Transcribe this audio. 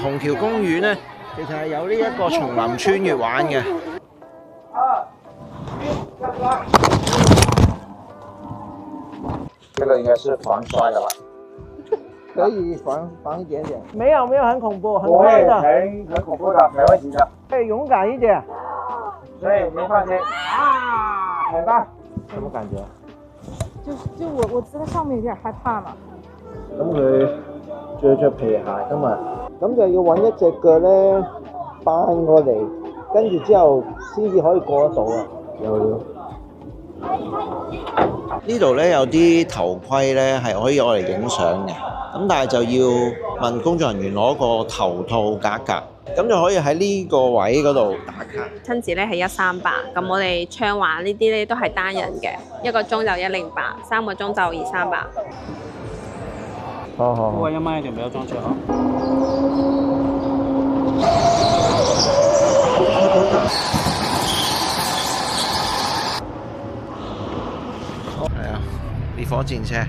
虹橋公園呢，其實係有呢一個叢林穿越玩嘅。這個應該是防摔的吧？可以防一點點。沒有很恐怖，很不會快的，很恐怖的，沒問題的。可以勇敢一點。所以您放心。很棒。什麼感覺？就我在上面有點害怕嘛。咁佢着皮鞋噶嘛，咁就要揾一隻腳咧扳過嚟，跟住之後先至可以過得到啊！有料。呢度咧有啲頭盔咧係可以攞嚟影相嘅，咁但係就要問工作人員攞個頭套夾一夾，咁就可以喺呢個位嗰度打卡。親子咧係138，咁我哋暢玩呢啲咧都係單人嘅，1個鐘就108，3個鐘就238。好好好。要慢一點，不要撞車啊！係啊，烈火戰車。